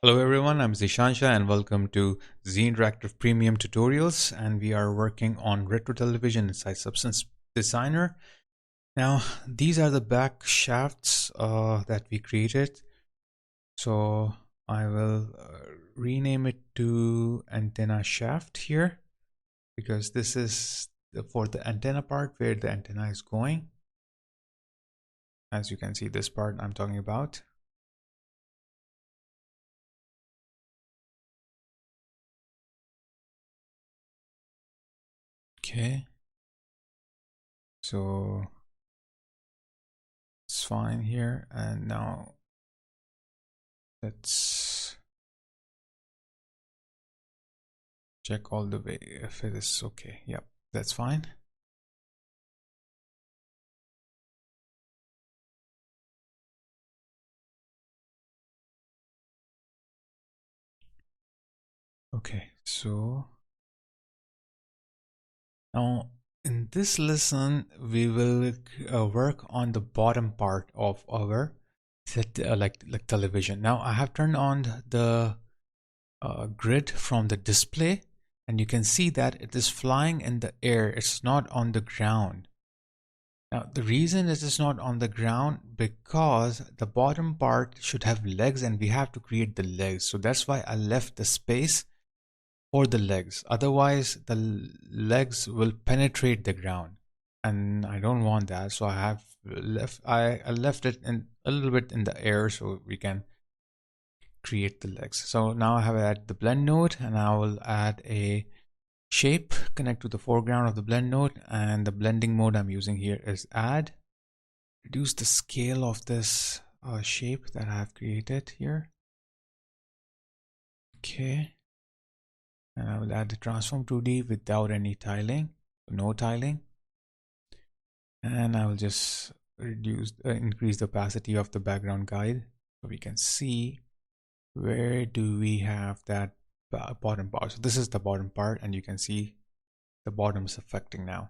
Hello everyone, I'm Zishansha and welcome to Z Interactive Premium Tutorials, and we are working on retro television inside Substance Designer. Now these are the back shafts that we created, so I will rename it to antenna shaft here because this is for the antenna part where the antenna is going. As you can see, this part I'm talking about. Okay, so it's fine here, and now let's check all the way if it is okay. Yep, that's fine. Okay, so now in this lesson we will work on the bottom part of our set, like television. Now I have turned on the grid from the display, and you can see that it is flying in the air. It's not on the ground. Now the reason it is not on the ground because the bottom part should have legs and we have to create the legs. So that's why I left the space for the legs. Otherwise the legs will penetrate the ground, and I don't want that. So I left it in a little bit in the air so we can create the legs. So now I have added the blend node, and I will add a shape connect to the foreground of the blend node, and the blending mode I'm using here is add. Reduce the scale of this shape that I have created here. Okay, and I will add the transform 2D without any tiling, no tiling, and I will just increase the opacity of the background guide so we can see where do we have that bottom part. So this is the bottom part, and you can see the bottom is affecting now.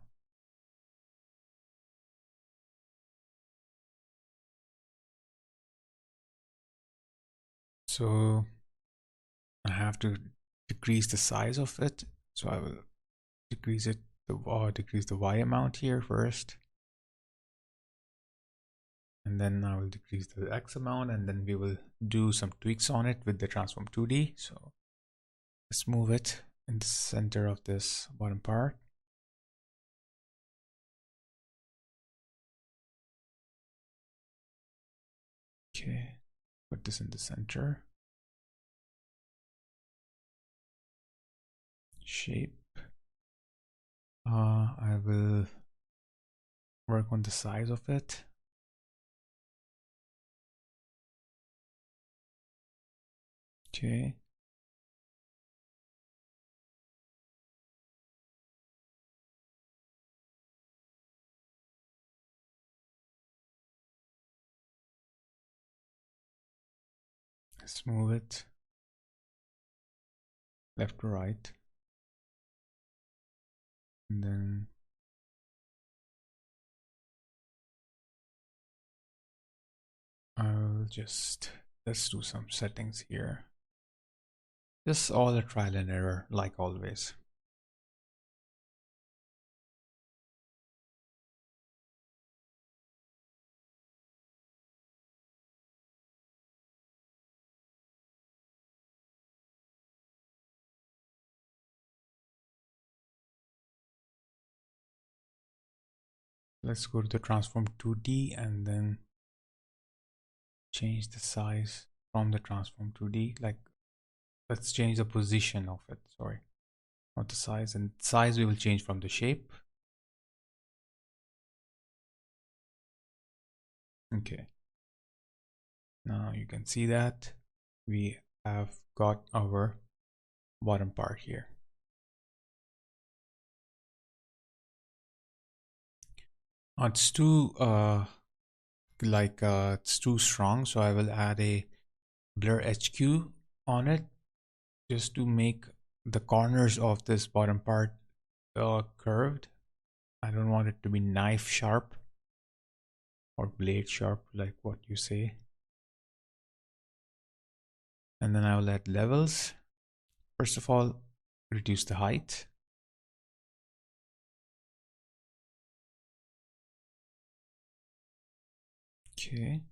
So I have to decrease the size of it, so I will decrease the Y amount here first, and then I will decrease the X amount, and then we will do some tweaks on it with the transform 2D. So let's move it in the center of this bottom part. Okay, put this in the center. Shape. I will work on the size of it. Okay. Let's move it left to right. And then I'll just, let's do some settings here. Just all a trial and error, like always. Let's go to the transform 2D and then change the size from the transform 2D. Like, let's change the position of it, sorry, not the size. And size we will change from the shape. Okay, now you can see that we have got our bottom part here. It's too it's too strong, so I will add a blur HQ on it just to make the corners of this bottom part curved. I don't want it to be knife sharp or blade sharp, like what you say. And then I will add levels. First of all, reduce the height. Okay.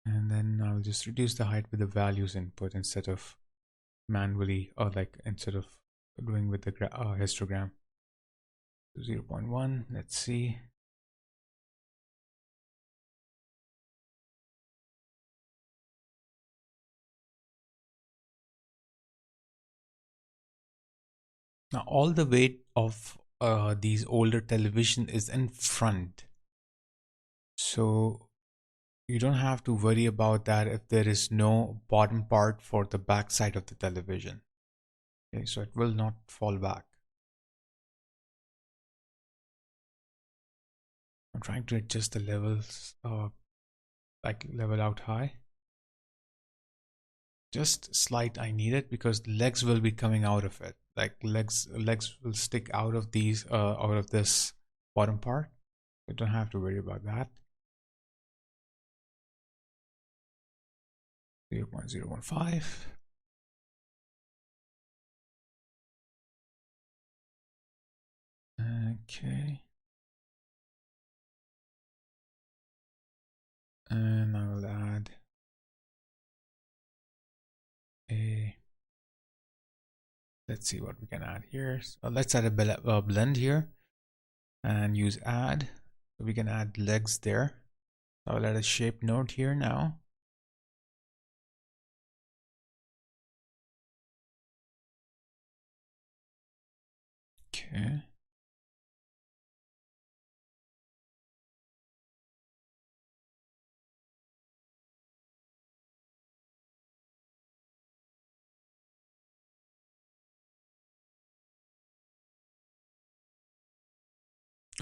And then I'll just reduce the height with the values input instead of manually, or like instead of doing with the histogram. 0.1, let's see. Now all the weight of these older television is in front. So you don't have to worry about that if there is no bottom part for the back side of the television. Okay, so it will not fall back. I'm trying to adjust the levels, like level out high. Just slight, I need it because legs will be coming out of it. Like legs will stick out of these, out of this bottom part. You don't have to worry about that. 0.015. Okay. And I will add a, let's see what we can add here. So let's add a blend here and use add. So we can add legs there. I'll add a shape node here now. Okay.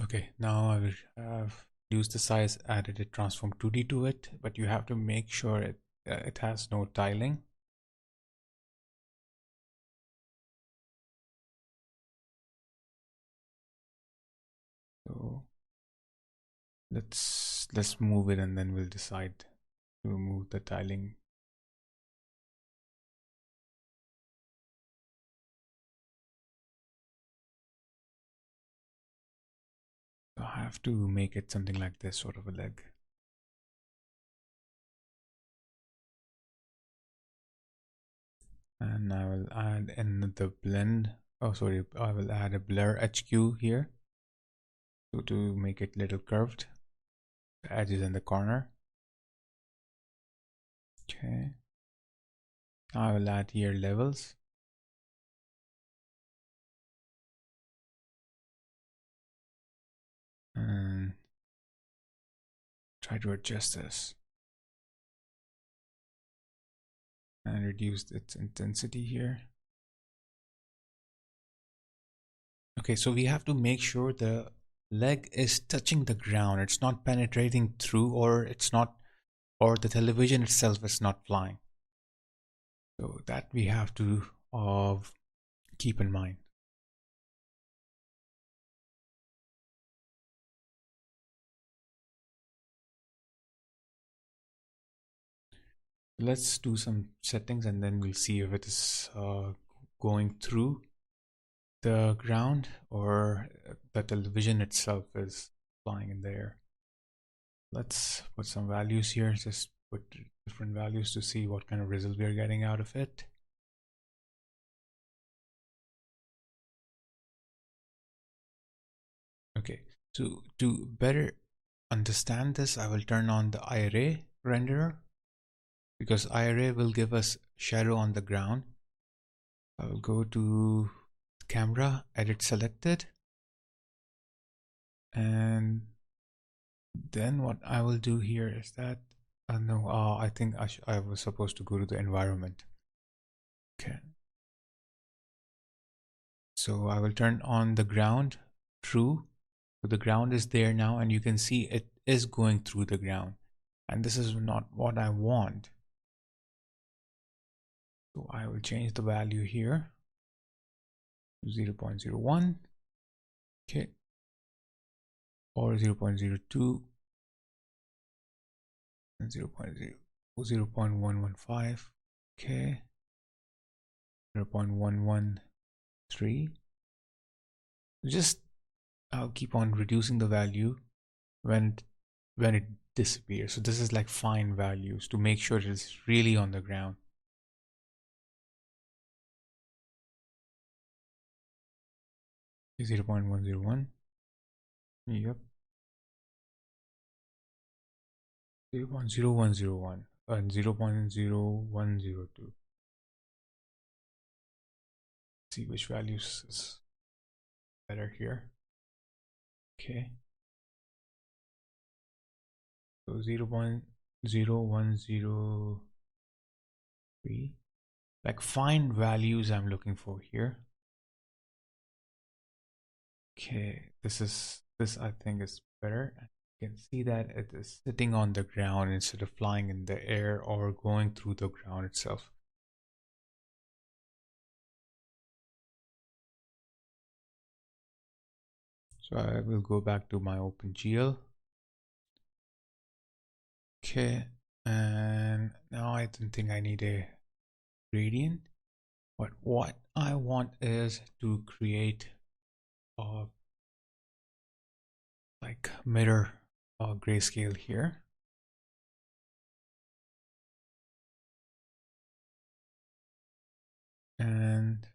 Okay, now I will have used the size, added a transform 2D to it, but you have to make sure it has no tiling. So let's move it and then we'll decide to remove the tiling. So I have to make it something like this, sort of a leg. And I will add in the blend. Oh, sorry, I will add a blur HQ here to make it little curved. The edges in the corner. Okay. I will add here levels. And try to adjust this. And reduce its intensity here. Okay, so we have to make sure the leg is touching the ground. It's not penetrating through, or it's not, or the television itself is not flying. So that we have to keep in mind. Let's do some settings and then we'll see if it is going through the ground or the television itself is flying in the air. Let's put some values here, just put different values to see what kind of result we are getting out of it. Okay, so to better understand this, I will turn on the IRA renderer, because IRA will give us shadow on the ground. I will go to camera, edit selected, and then what I will do here is that no, I think I was supposed to go to the environment. Okay, so I will turn on the ground true. So the ground is there now, and you can see it is going through the ground, and this is not what I want. So I will change the value here to 0.01. Okay, or 0.02 and 0.115. Okay, 0.113. Just I'll keep on reducing the value when it disappears. So this is like fine values to make sure it's really on the ground. Okay, 0.101. Yep. 0.0101 and 0.0102. See which values is better here. Okay. So 0.0103. Like fine values I'm looking for here. Okay, this I think is better. You can see that it is sitting on the ground instead of flying in the air or going through the ground itself. So I will go back to my OpenGL. Okay, and now I don't think I need a gradient, but what I want is to create a like mirror grayscale here. And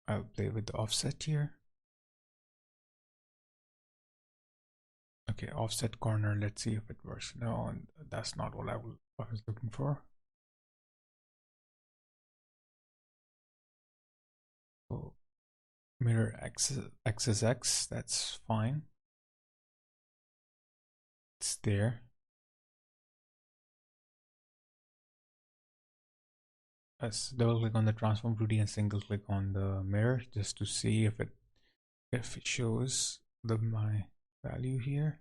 I'll play with the offset here. Okay, offset corner, let's see if it works. No, that's not what I was looking for. So mirror axis X, that's fine. It's there. Let's double click on the transform 2D and single click on the mirror just to see if it shows my value here.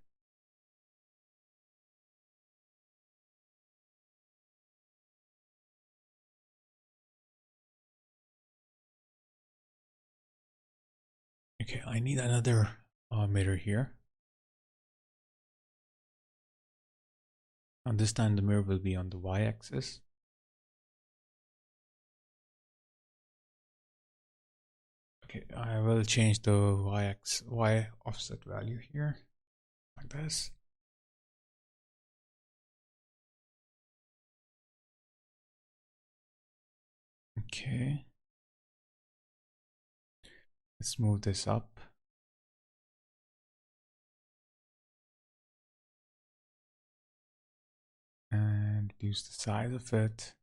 Okay, I need another mirror here. And this time the mirror will be on the y-axis. Okay, I will change the y offset value here, like this. Okay. Let's move this up. And reduce the size of it.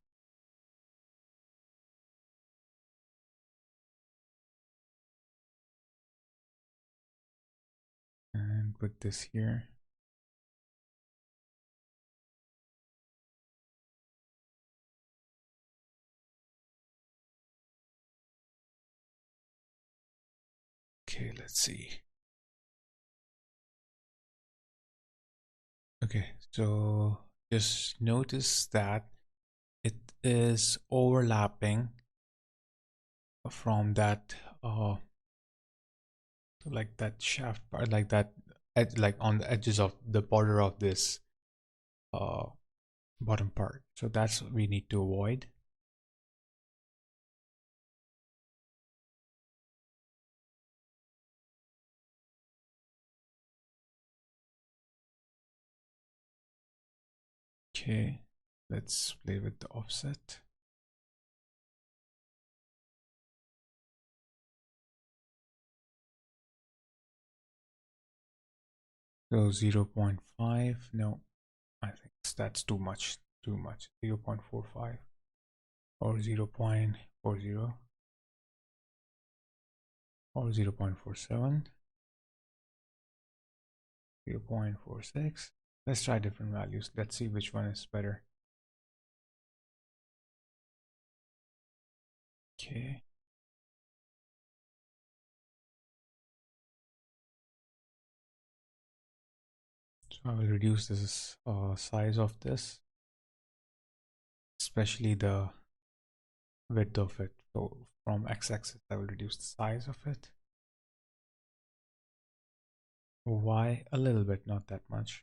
And put this here. Okay, let's see. Okay, so just notice that it is overlapping from that like that shaft part, like that edge, like on the edges of the border of this bottom part. So that's what we need to avoid. Okay, let's play with the offset. So 0.5, no, I think that's too much, 0.45 or 0.40 or 0.47, 0.46. Let's try different values. Let's see which one is better. Okay. So I will reduce this size of this, especially the width of it. So from x-axis, I will reduce the size of it. Y a little bit, not that much.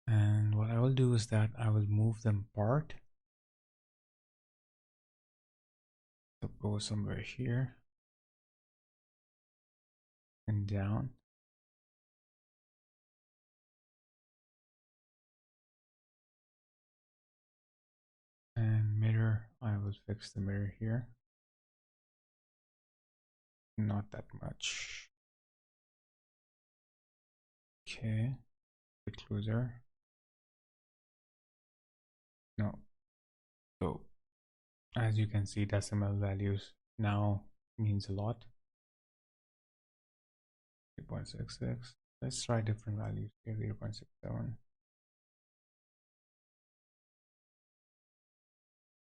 And what I will do is that I will move them apart. Suppose somewhere here and down. And mirror, I will fix the mirror here. Not that much. Okay, a bit closer. No. So as you can see, decimal values now means a lot. 3.66. Let's try different values here. 0.67.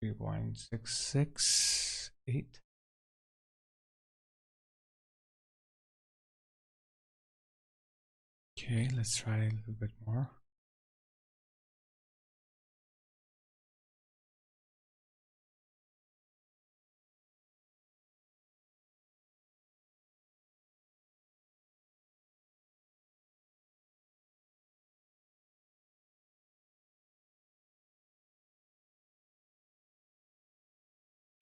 3.668. Okay, let's try a little bit more.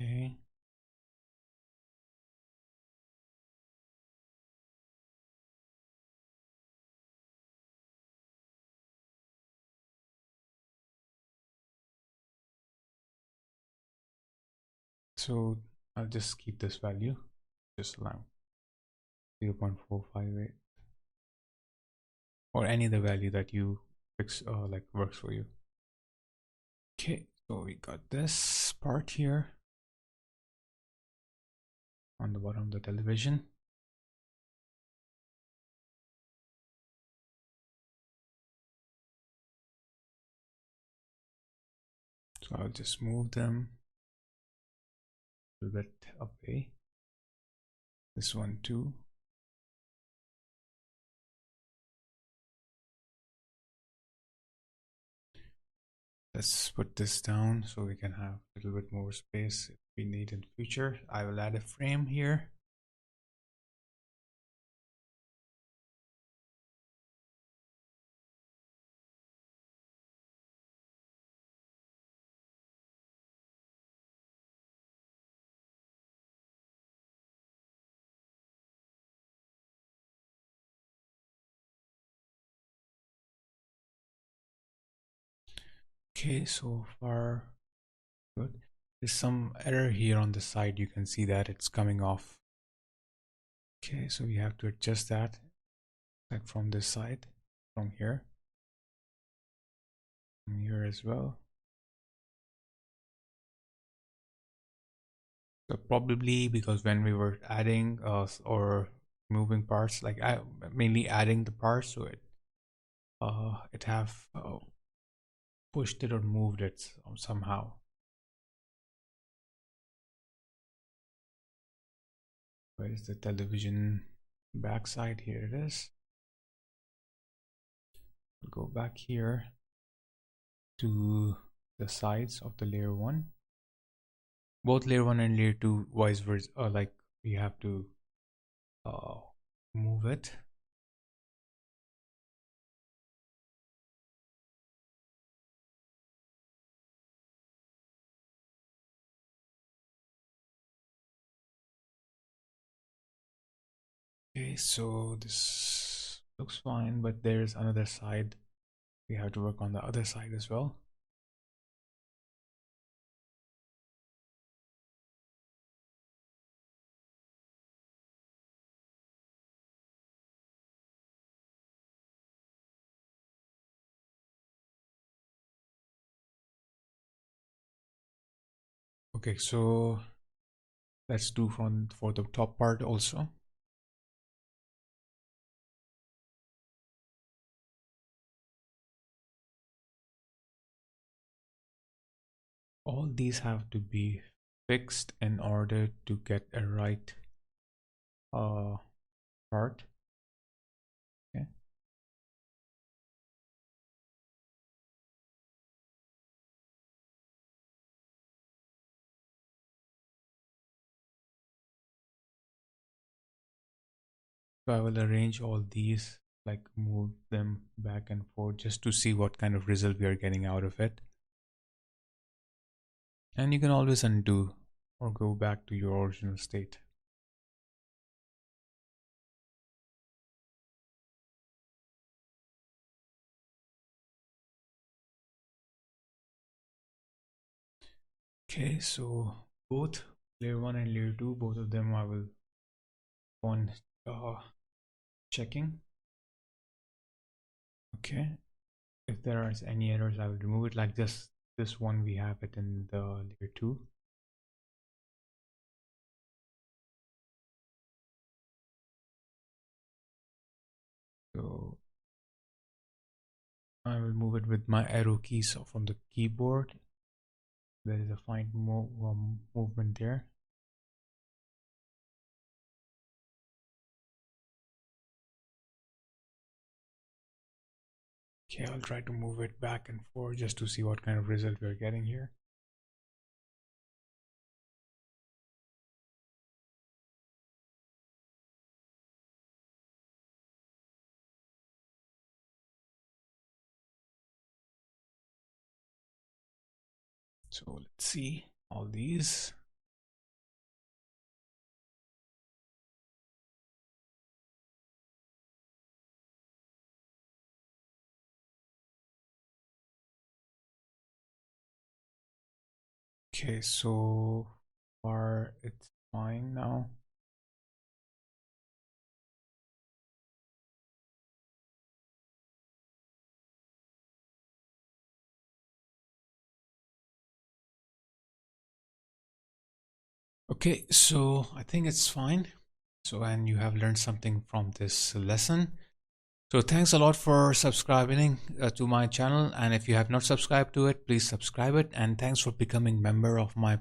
Okay. So I'll just keep this value, just allow 0.458 or any other value that you fix like works for you. Okay, so we got this part here on the bottom of the television. So I'll just move them a little bit away. This one too. Let's put this down so we can have a little bit more space if we need in future. I will add a frame here. Okay, so far good. There's some error here on the side. You can see that it's coming off. Okay, so we have to adjust that, like from this side, from here as well. So probably because when we were adding or moving parts, like mainly adding the parts to it, it have pushed it or moved it somehow. Where is the television backside? Here it is. We'll go back here to the sides of the layer 1. Both layer 1 and layer 2 vice versa, like we have to move it. Okay, so this looks fine, but there's another side. We have to work on the other side as well. Okay, so let's do for the top part also. All these have to be fixed in order to get a right part. Okay. So I will arrange all these, like move them back and forth just to see what kind of result we are getting out of it. And you can always undo or go back to your original state. Okay, so both layer 1 and layer 2, both of them I will on checking. Okay, if there are any errors I will remove it, like this one we have it in the layer 2. So I will move it with my arrow keys from the keyboard. There is a fine movement there. Okay, I'll try to move it back and forth just to see what kind of result we're getting here. So let's see all these. Okay, so far it's fine now. Okay, so I think it's fine. So, and you have learned something from this lesson. So thanks a lot for subscribing to my channel. And if you have not subscribed to it, please subscribe it. And thanks for becoming member of my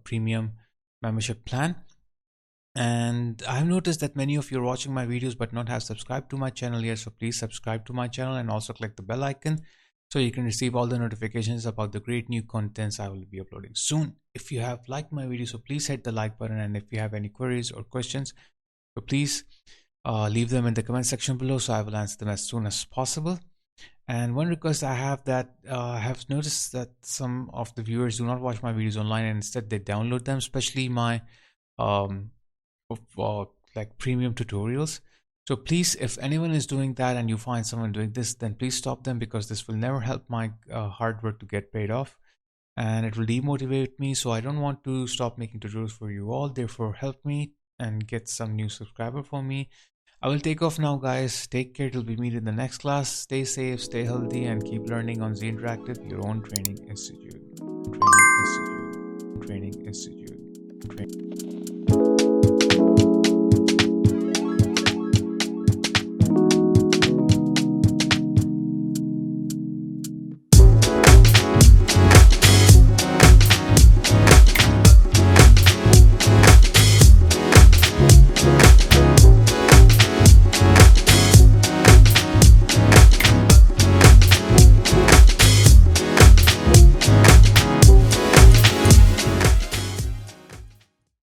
premium membership plan. And I've noticed that many of you are watching my videos but not have subscribed to my channel yet. So please subscribe to my channel and also click the bell icon so you can receive all the notifications about the great new contents I will be uploading soon. If you have liked my video, so please hit the like button. And if you have any queries or questions, so please leave them in the comment section below so I will answer them as soon as possible. And one request I have that I have noticed that some of the viewers do not watch my videos online and instead they download them, especially my like premium tutorials. So please, if anyone is doing that and you find someone doing this, then please stop them, because this will never help my hard work to get paid off, and it will demotivate me. So I don't want to stop making tutorials for you all. Therefore, help me and get some new subscriber for me. I will take off now, guys. Take care till we meet in the next class. Stay safe, stay healthy, and keep learning on Z Interactive, your own training institute. Training institute. Training institute.